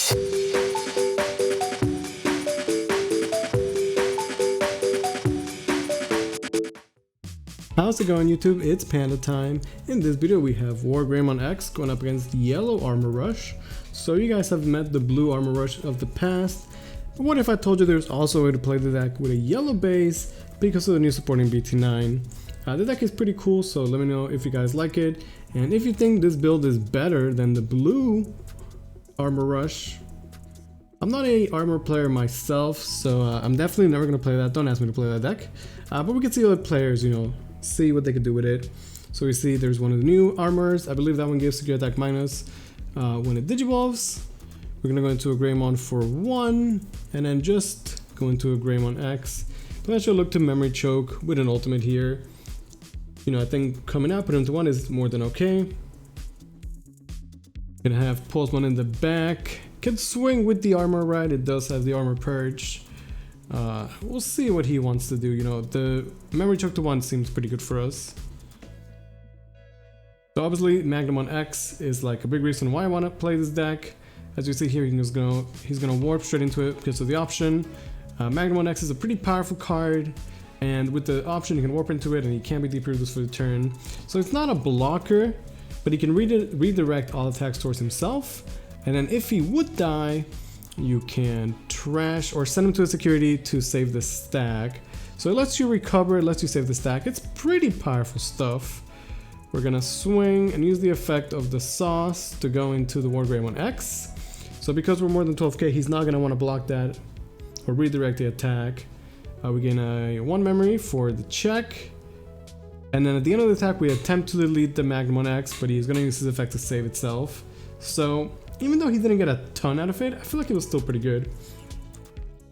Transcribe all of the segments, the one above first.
How's it going, YouTube? It's Panda time. In this video we have Wargreymon X going up against Yellow Armor Rush. So you guys have met the Blue Armor Rush of the past, but what if I told you there's also a way to play the deck with a yellow base because of the new supporting BT9? The deck is pretty cool, so let me know if you guys like it, and if you think this build is better than the Blue Armor Rush. I'm not a armor player myself, so I'm definitely never going to play that. Don't ask me to play that deck, but we can see other players, see what they could do with it. So we see there's one of the new armors. I believe that one gives secure attack minus when it digivolves. We're gonna go into a Greymon for 1 and then just go into a Greymon X. But I should look to memory choke with an ultimate here. I think coming out, put him to 1 is more than okay. Gonna have Pulsemon in the back. Can swing with the armor, right? It does have the armor purge. We'll see what he wants to do. The memory choke to 1 seems pretty good for us. So obviously Digimon X is like a big reason why I want to play this deck. As you see here, he's gonna warp straight into it because of the option. Digimon X is a pretty powerful card, and with the option you can warp into it and he can't be deep-rooted for the turn. So it's not a blocker, but he can redirect all attacks towards himself, and then if he would die, you can trash or send him to a security to save the stack. So it lets you recover, it lets you save the stack. It's pretty powerful stuff. We're gonna swing and use the effect of the sauce to go into the Wargreymon X. So because we're more than 12k, he's not gonna want to block that or redirect the attack. We gain a 1 memory for the check. And then at the end of the attack, we attempt to delete the Digimon X, but he's gonna use his effect to save itself. So even though he didn't get a ton out of it, I feel like it was still pretty good.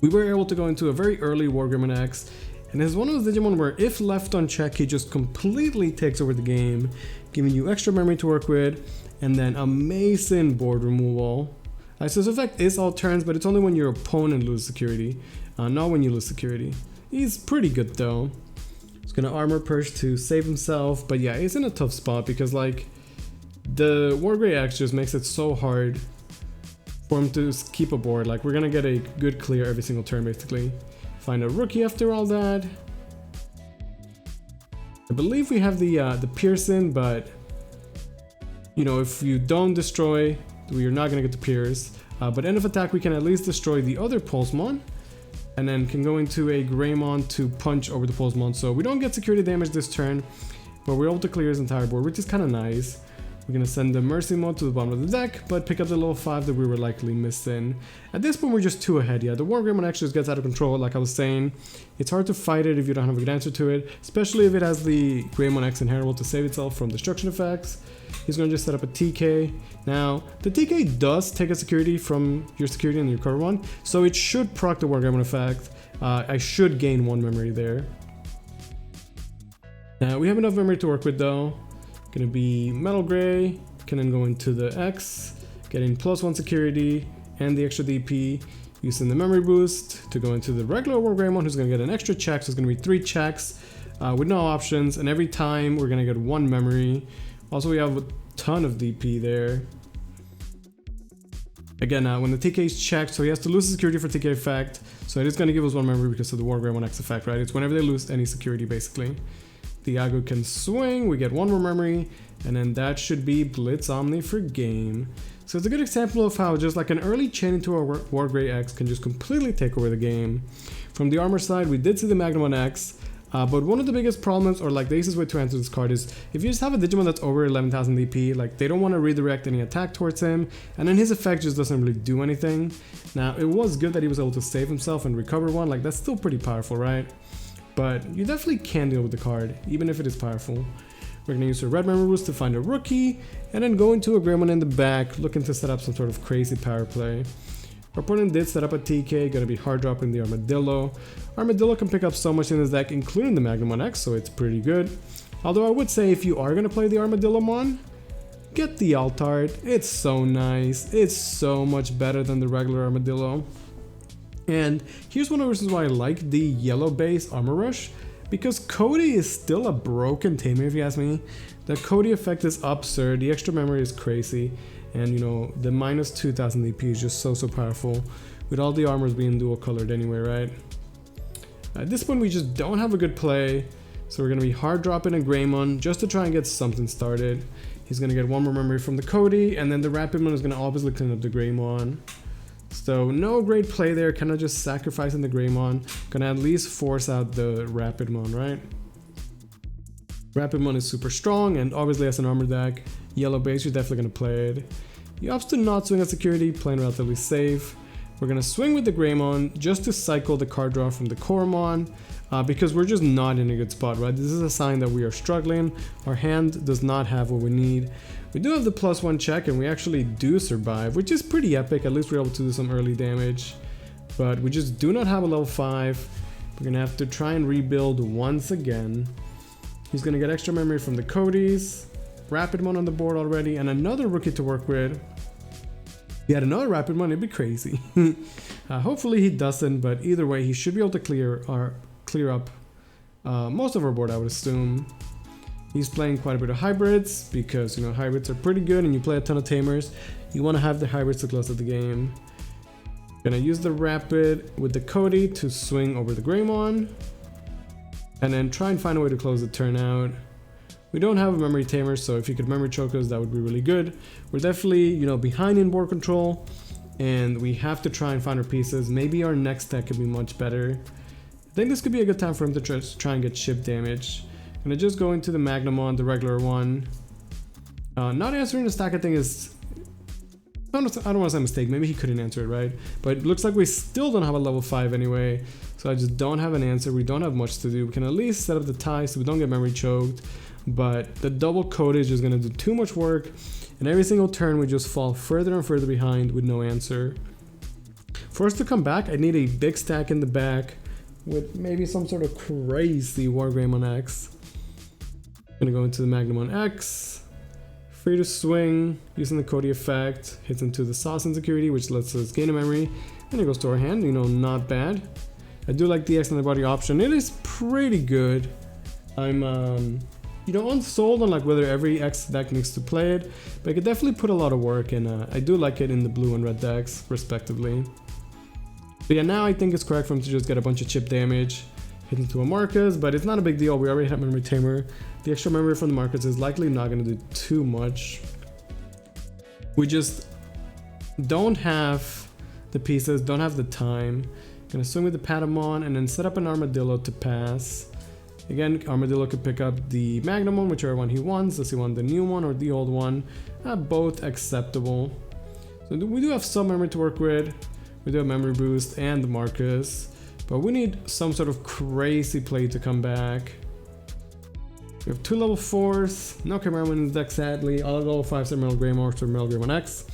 We were able to go into a very early Wargreymon X, and it's one of those Digimon where if left unchecked, he just completely takes over the game, giving you extra memory to work with, and then amazing board removal. So his effect is all turns, but it's only when your opponent loses security, not when you lose security. He's pretty good though. He's gonna armor purge to save himself, but yeah, he's in a tough spot because like the Wargrey X just makes it so hard for him to keep a board. Like we're gonna get a good clear every single turn basically. Find a rookie after all that. I believe we have the Pearson, but if you don't destroy, we're not gonna get the Pierce. But end of attack, we can at least destroy the other Pulsemon, and then can go into a Greymon to punch over the Pulsemon. So we don't get security damage this turn, but we're able to clear his entire board, which is kind of nice. We're gonna send the Mercy Mode to the bottom of the deck, but pick up the level 5 that we were likely missing. At this point, we're just 2 ahead. Yeah, the Wargreymon X just gets out of control, like I was saying. It's hard to fight it if you don't have a good answer to it, especially if it has the Greymon X inheritable to save itself from destruction effects. He's gonna just set up a TK. Now, the TK does take a security from your security and your recover 1, so it should proc the Wargreymon effect. I should gain 1 memory there. Now, we have enough memory to work with though. Gonna be Metal Gray, can then go into the X, getting +1 security and the extra DP, using the memory boost to go into the regular Wargreymon, who's gonna get an extra check, so it's gonna be 3 checks with no options, and every time we're gonna get 1 memory. Also, we have a ton of DP there. Again, when the TK is checked, so he has to lose security for TK effect, so it is gonna give us 1 memory because of the Wargreymon X effect, right? It's whenever they lose any security, basically. The Ago can swing, we get 1 more memory, and then that should be Blitz Omni for game. So it's a good example of how just like an early chain into a Wargrey X can just completely take over the game. From the armor side, we did see the Digimon X, but one of the biggest problems, or like the easiest way to answer this card, is if you just have a Digimon that's over 11,000 DP, like they don't want to redirect any attack towards him, and then his effect just doesn't really do anything. Now, it was good that he was able to save himself and recover 1, like that's still pretty powerful, right? But you definitely can deal with the card, even if it is powerful. We're going to use a red memory boost to find a rookie, and then go into a Greymon in the back, looking to set up some sort of crazy power play. Our opponent did set up a TK, going to be hard dropping the Armadillo. Armadillo can pick up so much in his deck, including the Digimon X, so it's pretty good. Although I would say if you are going to play the Armadillomon, get the Altart. It's so nice. It's so much better than the regular Armadillo. And here's one of the reasons why I like the yellow base Armor Rush, because Cody is still a broken tamer if you ask me. The Cody effect is absurd, the extra memory is crazy, And you know, the minus 2000 DP is just so powerful, with all the armors being dual colored anyway, right? At this point we just don't have a good play, so we're gonna be hard dropping a Greymon just to try and get something started. He's gonna get one more memory from the Cody, and then the Rapidmon is gonna obviously clean up the Greymon. So no great play there, kind of just sacrificing the Greymon. Gonna at least force out the Rapidmon, right? Rapidmon is super strong, and obviously as an armor deck, yellow base, you're definitely gonna play it. He opts to not swing at security, playing relatively safe. We're gonna swing with the Greymon just to cycle the card draw from the Coromon, because we're just not in a good spot, right? This is a sign that we are struggling. Our hand does not have what we need. We do have the +1 check, and we actually do survive, which is pretty epic. At least we're able to do some early damage, but we just do not have a level 5. We're gonna have to try and rebuild once again. He's gonna get extra memory from the Codys, Rapidmon on the board already, and another rookie to work with. He had another Rapidmon, it'd be crazy. Hopefully he doesn't, but either way, he should be able to clear up most of our board, I would assume. He's playing quite a bit of hybrids because, you know, hybrids are pretty good, and you play a ton of tamers. You want to have the hybrids to close out the game. Gonna use the Rapid with the Cody to swing over the Greymon, and then try and find a way to close the turn out. We don't have a memory tamer, so if you could memory choke us, that would be really good. We're definitely, you know, behind in board control, and we have to try and find our pieces. Maybe our next deck could be much better. I think this could be a good time for him to try and get chip damage. Gonna just go into the Magnamon, the regular one. Not answering the stack, I think is... I don't want to say a mistake, maybe he couldn't answer it, right? But it looks like we still don't have a level 5 anyway, so I just don't have an answer. We don't have much to do. We can at least set up the tie so we don't get memory choked, but the double code is just gonna do too much work, and every single turn we just fall further and further behind with no answer. For us to come back, I need a big stack in the back with maybe some sort of crazy Wargreymon X. Gonna go into the Magnamon X, free to swing, using the Cody effect, hits into the sauce insecurity, which lets us gain a memory, and it goes to our hand, you know, not bad. I do like the X antibody option, it is pretty good. I'm, you know, unsold on like whether every X deck needs to play it, but I could definitely put a lot of work, and I do like it in the blue and red decks, respectively. But yeah, now I think it's correct for him to just get a bunch of chip damage, hit into a Marcus, but it's not a big deal, we already have memory tamer. The extra memory from the Marcus is likely not going to do too much. We just don't have the pieces, don't have the time. Gonna swing with the Patamon and then set up an Armadillo to pass. Again, Armadillo could pick up the Magnamon, whichever one he wants. Does he want the new one or the old one? Both acceptable. So we do have some memory to work with. We do have memory boost and the Marcus, but we need some sort of crazy play to come back. We have 2 level 4s, no Cameraman in the deck sadly, all level 5s are Metal Greymon or Metal Greymon X.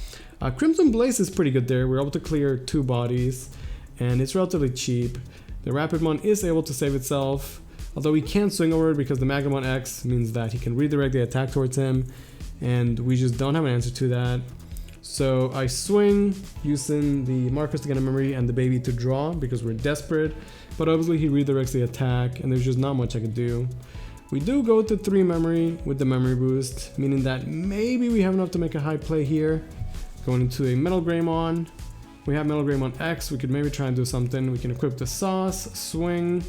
Crimson Blaze is pretty good there, we're able to clear 2 bodies, and it's relatively cheap. The Rapidmon is able to save itself, although he can't swing over it because the Magnamon X means that he can redirect the attack towards him, and we just don't have an answer to that. So I swing, using the Marcus to get a memory and the baby to draw because we're desperate, but obviously he redirects the attack and there's just not much I could do. We do go to 3 memory with the memory boost, meaning that maybe we have enough to make a high play here. Going into a Metal Greymon. We have Metal Greymon X, we could maybe try and do something. We can equip the sauce, swing,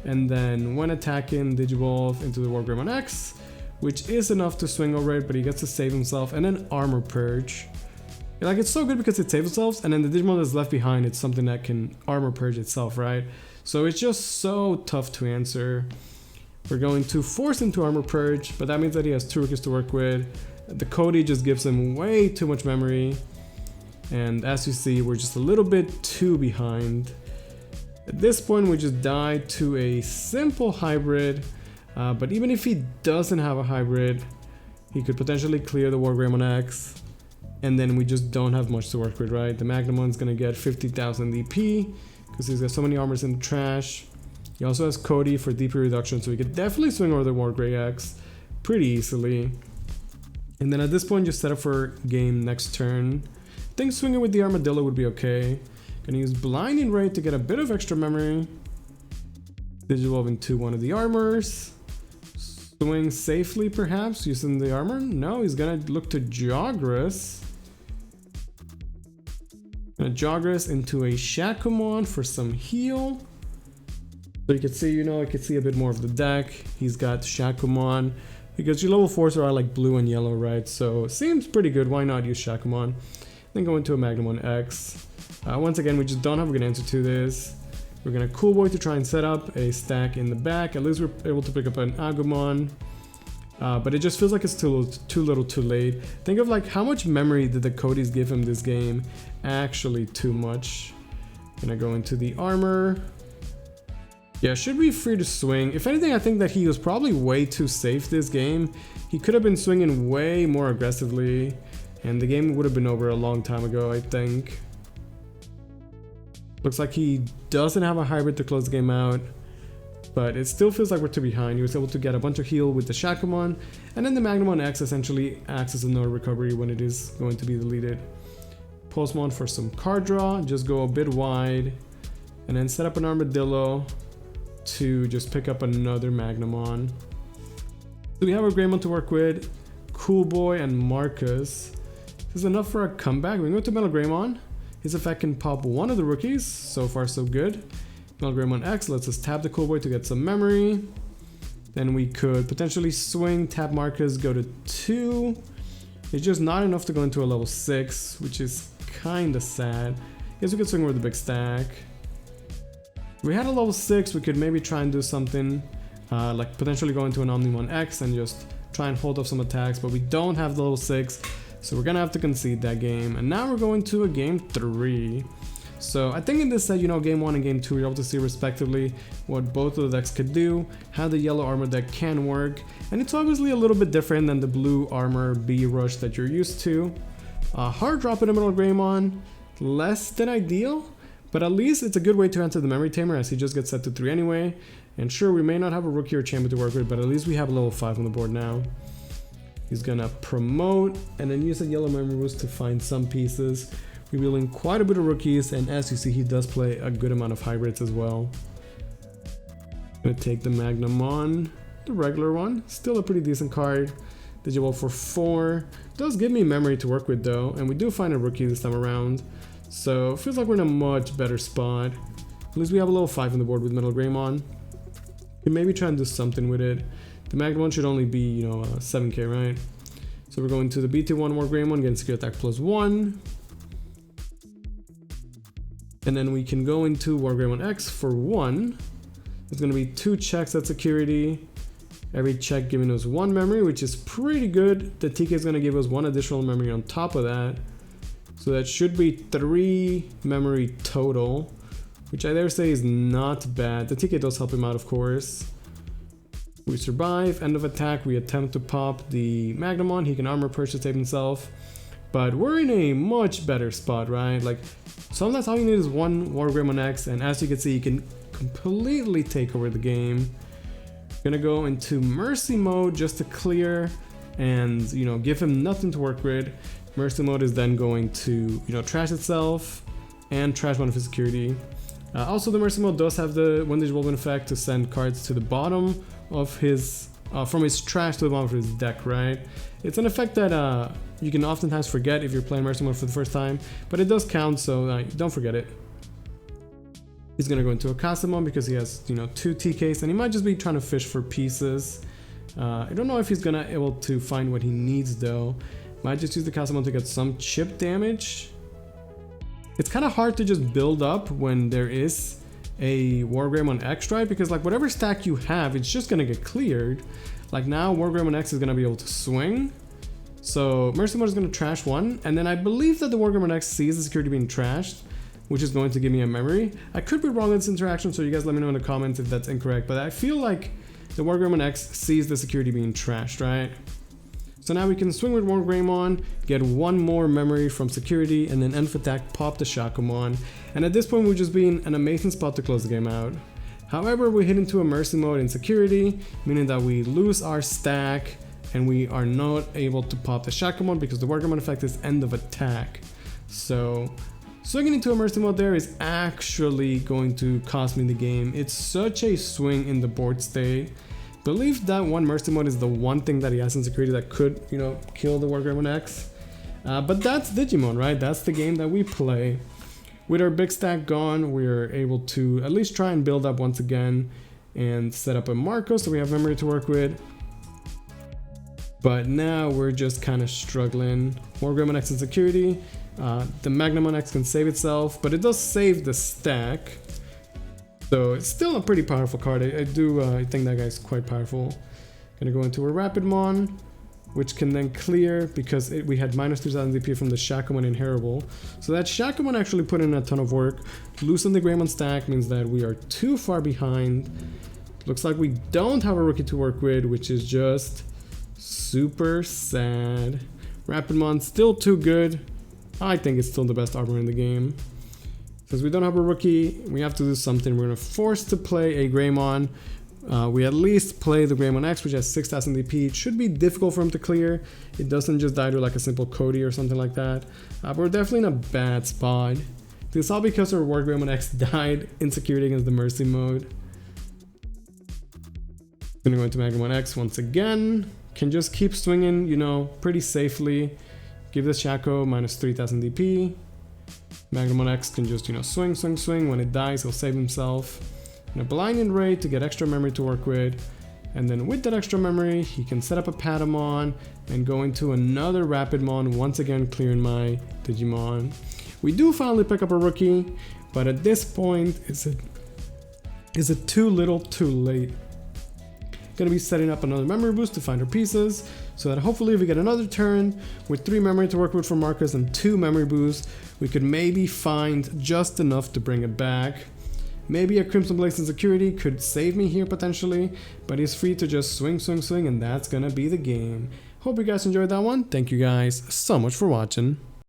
and then when attacking, Digivolve into the Wargreymon X, which is enough to swing over it, but he gets to save himself, and then Armor Purge. Like, it's so good because it saves itself, and then the Digimon that's left behind, it's something that can Armor Purge itself, right? So it's just so tough to answer. We're going to force him to Armor Purge, but that means that he has 2 rookies to work with. The Cody just gives him way too much memory, and as you see, we're just a little bit too behind. At this point, we just die to a simple hybrid, but even if he doesn't have a hybrid, he could potentially clear the Wargreymon X, and then we just don't have much to work with, right? The Magnamon's gonna get 50,000 DP because he's got so many armors in the trash. He also has Cody for DP reduction, so we could definitely swing over the Wargrey X pretty easily. And then at this point, just set up for game next turn. I think swinging with the Armadillo would be okay. Gonna use Blinding Ray to get a bit of extra memory. Digivolve into one of the armors. Swing safely perhaps, using the armor. No, he's gonna look to Jogress. Gonna Jogress into a Shakumon for some heal. So you can see, I can see a bit more of the deck. He's got Shakumon because your level 4s are like blue and yellow, right? So seems pretty good. Why not use Shakumon? Then go into a Wargreymon X. Once again, we just don't have a good answer to this. We're gonna Cool Boy to try and set up a stack in the back. At least we're able to pick up an Agumon. But it just feels like it's too little too late. Think of like how much memory did the Codys give him this game? Actually too much. Gonna go into the armor. Yeah, should be free to swing. If anything, I think that he was probably way too safe this game. He could have been swinging way more aggressively, and the game would have been over a long time ago, I think. Looks like he doesn't have a hybrid to close the game out, but it still feels like we're too behind. He was able to get a bunch of heal with the Shakumon, and then the Wargreymon X essentially acts as a no recovery when it is going to be deleted. Postmon for some card draw, just go a bit wide, and then set up an Armadillo to just pick up another Magnamon. So we have our Greymon to work with, Cool Boy and Marcus. This is enough for a comeback. We can go to Metal Greymon. His effect can pop one of the rookies. So far so good. Metal Greymon X lets us tap the Cool Boy to get some memory. Then we could potentially swing, tap Marcus, go to 2. It's just not enough to go into a level 6, which is kind of sad. Guess we could swing with the big stack. If we had a level 6, we could maybe try and do something like potentially go into an Omnimon X and just try and hold off some attacks, but we don't have the level 6, so we're gonna have to concede that game. And now we're going to a game 3. So I think in this set, game 1 and game 2, you're able to see respectively what both of the decks could do, how the yellow armor deck can work, and it's obviously a little bit different than the blue armor B rush that you're used to. Hard drop in the Metal Greymon, less than ideal, but at least it's a good way to enter the Memory Tamer as he just gets set to 3 anyway. And sure, we may not have a rookie or champion to work with, but at least we have a level 5 on the board now. He's gonna promote and then use a yellow memory boost to find some pieces, revealing quite a bit of rookies, and as you see, he does play a good amount of hybrids as well. Gonna take the Magnamon, the regular one, still a pretty decent card. Digivolve for 4, does give me memory to work with though, and we do find a rookie this time around. So it feels like we're in a much better spot. At least we have a level 5 on the board with Metal Greymon. We can maybe try and do something with it. The Magnamon should only be, 7k, right? So we're going to the BT9 Wargreymon, getting secure attack +1. And then we can go into Wargreymon X for 1. It's going to be 2 checks at security. Every check giving us 1 memory, which is pretty good. The TK is going to give us 1 additional memory on top of that. So that should be 3 memory total, which I dare say is not bad. The TK does help him out, of course. We survive. End of attack. We attempt to pop the Magnamon. He can armor purge to save himself. But we're in a much better spot, right? Like, sometimes all you need is 1 Wargreymon X, and as you can see, you can completely take over the game. Gonna go into Mercy mode just to clear and, give him nothing to work with. Mercy mode is then going to, trash itself and trash one of his security. Also, the Mercy mode does have the when Digivolving effect to send cards to the bottom of his, from his trash to the bottom of his deck, right? It's an effect that you can oftentimes forget if you're playing Mercy mode for the first time, but it does count, so don't forget it. He's gonna go into a Casamon because he has, 2 TKs, and he might just be trying to fish for pieces. I don't know if he's gonna be able to find what he needs though. Might just use the Casamon to get some chip damage. It's kind of hard to just build up when there is a Wargreymon X, right? Because like whatever stack you have, it's just gonna get cleared. Like now Wargreymon X is gonna be able to swing. So Mercy mode is gonna trash 1, and then I believe that the Wargreymon X sees the security being trashed, which is going to give me a memory. I could be wrong in this interaction, so you guys let me know in the comments if that's incorrect, but I feel like the Wargreymon X sees the security being trashed, right? So now we can swing with Wargreymon, get 1 more memory from security, and then end of attack, pop the Shakumon. And at this point, we're just being an amazing spot to close the game out. However, we hit into a Mercy mode in security, meaning that we lose our stack, and we are not able to pop the Shakumon because the Wargreymon effect is end of attack. So swinging into a Mercy mode there is actually going to cost me the game. It's such a swing in the board state. Believe that 1 Mercy mode is the one thing that he has in security that could, kill the Wargreymon X. But that's Digimon, right? That's the game that we play. With our big stack gone, we're able to at least try and build up once again and set up a Marco so we have memory to work with. But now we're just kind of struggling. Wargreymon X in security. The Magnamon X can save itself, but it does save the stack. So it's still a pretty powerful card. I think that guy's quite powerful. Gonna go into a Rapidmon, which can then clear because we had minus 2000 DP from the Shakomon inheritable. So that Shakomon actually put in a ton of work. Losing the Greymon stack means that we are too far behind. Looks like we don't have a rookie to work with, which is just super sad. Rapidmon still too good. I think it's still the best armor in the game. Since we don't have a rookie, we have to do something. We're gonna force to play a Greymon. We at least play the Wargreymon X, which has 6000 DP. It should be difficult for him to clear. It doesn't just die to like a simple Cody or something like that. But we're definitely in a bad spot. This is all because our Wargreymon X died in security against the Mercy mode. Gonna go into Magnamon X once again. Can just keep swinging, you know, pretty safely. Give this Shaco minus 3000 DP. Magnamon X can just, you know, swing. When it dies, he'll save himself. And a Blinding Ray to get extra memory to work with. And then with that extra memory, he can set up a Patamon and go into another Rapidmon, once again clearing my Digimon. We do finally pick up a rookie, but at this point, is it too little too late? Gonna be setting up another memory boost to find our pieces, so that hopefully if we get another turn with 3 memory to work with for Marcus and 2 memory boosts, we could maybe find just enough to bring it back. Maybe a Crimson Blaze in security could save me here potentially, but he's free to just swing, and that's gonna be the game. Hope you guys enjoyed that one. Thank you guys so much for watching.